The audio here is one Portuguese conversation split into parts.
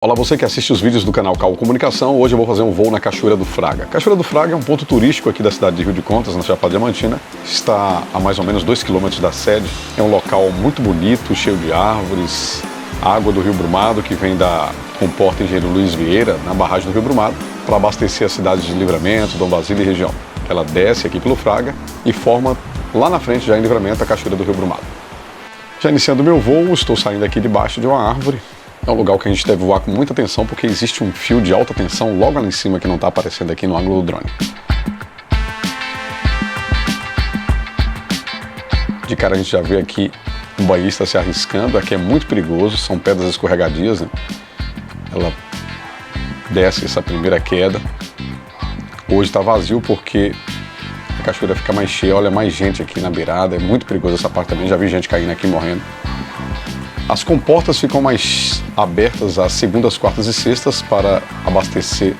Olá, você que assiste os vídeos do canal Cal Comunicação. Hoje eu vou fazer um voo na Cachoeira do Fraga. Cachoeira do Fraga é um ponto turístico aqui da cidade de Rio de Contas, na Chapada Diamantina. Está a mais ou menos 2 km da sede. É um local muito bonito, cheio de árvores, água do Rio Brumado, que vem da comporta Engenheiro Luiz Vieira, na barragem do Rio Brumado, para abastecer as cidades de Livramento, Dom Basílio e região. Ela desce aqui pelo Fraga e forma lá na frente, já em Livramento, a Cachoeira do Rio Brumado. Já iniciando meu voo, estou saindo aqui debaixo de uma árvore. É um lugar que a gente deve voar com muita atenção, porque existe um fio de alta tensão logo ali em cima que não está aparecendo aqui no ângulo do drone. De cara a gente já vê aqui um banhista se arriscando. Aqui é muito perigoso, são pedras escorregadias, né? Ela desce essa primeira queda. Hoje está vazio porque a cachoeira fica mais cheia, olha, mais gente aqui na beirada. É muito perigoso essa parte também, já vi gente caindo aqui morrendo. As comportas ficam mais abertas às segundas, quartas e sextas para abastecer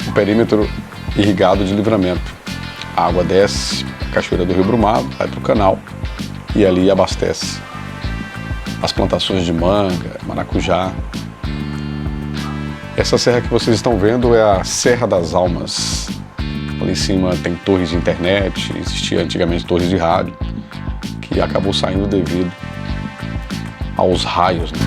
o perímetro irrigado de Livramento. A água desce a Cachoeira do Rio Brumado, vai para o canal e ali abastece as plantações de manga, maracujá. Essa serra que vocês estão vendo é a Serra das Almas. Ali em cima tem torres de internet, existia antigamente torres de rádio, que acabou saindo devido aos raios, né?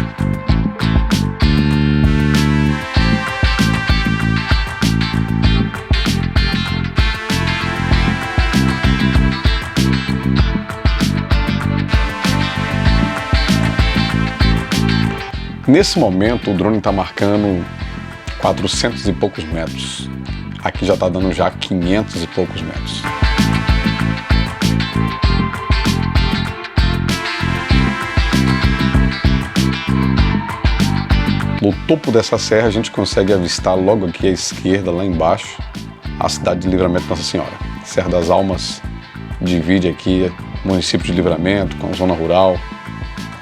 Nesse momento o drone está marcando 400 e poucos metros. Aqui já está dando já 500 e poucos metros. No topo dessa serra a gente consegue avistar logo aqui à esquerda, lá embaixo, a cidade de Livramento Nossa Senhora. Serra das Almas divide aqui o município de Livramento com a zona rural.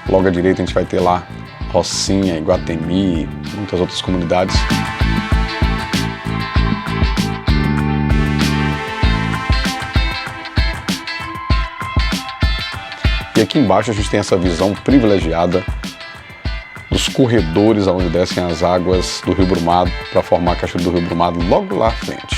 Logo à direita a gente vai ter lá Rocinha, Iguatemi, muitas outras comunidades. E aqui embaixo a gente tem essa visão privilegiada dos corredores onde descem as águas do Rio Brumado para formar a Cachoeira do Rio Brumado logo lá à frente.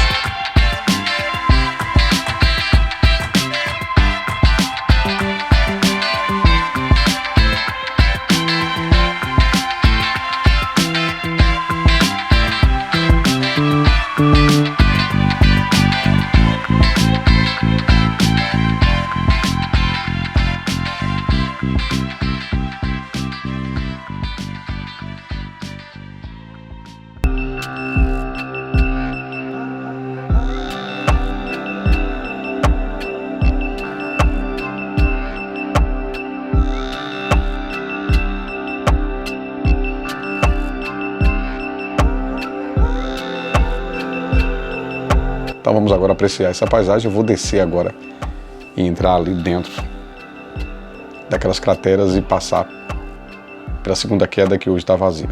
Então vamos agora apreciar essa paisagem. Eu vou descer agora e entrar ali dentro daquelas crateras e passar pela segunda queda que hoje está vazia.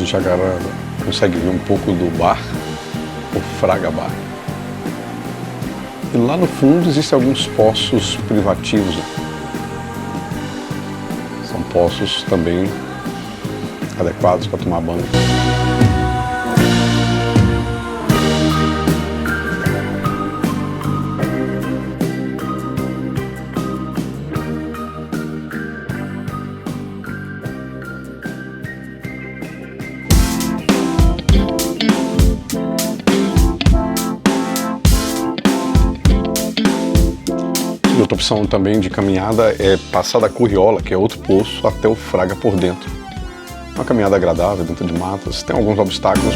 gente agora consegue ver um pouco do bar, o Fraga Bar. E lá no fundo existem alguns poços privativos. São poços também adequados para tomar banho. Outra opção também de caminhada é passar da Curriola, que é outro poço, até o Fraga por dentro. Uma caminhada agradável dentro de matas, tem alguns obstáculos.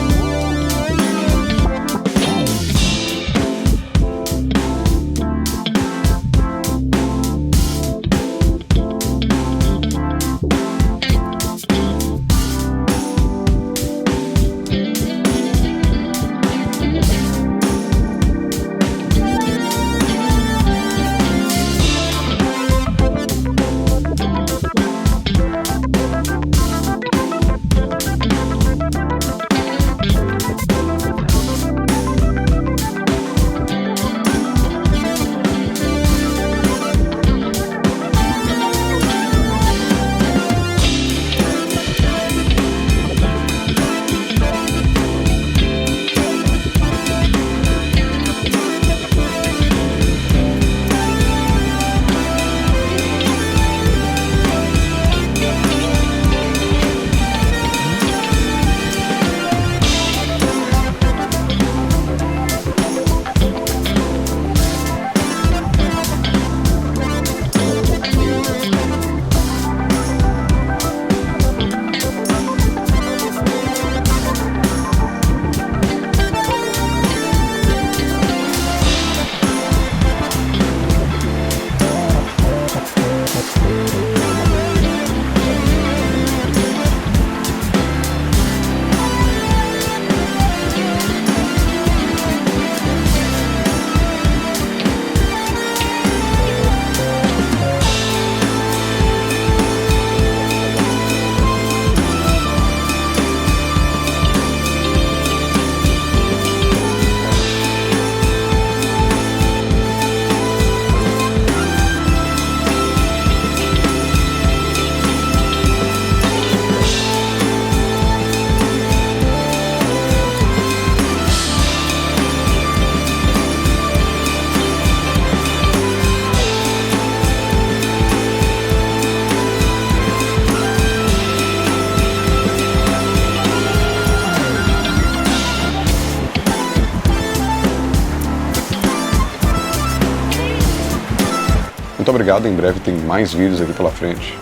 Muito obrigado, em breve tem mais vídeos aqui pela frente.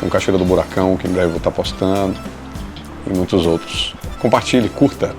Tem um Cachoeira do Buracão que em breve eu vou estar postando e muitos outros. Compartilhe, curta!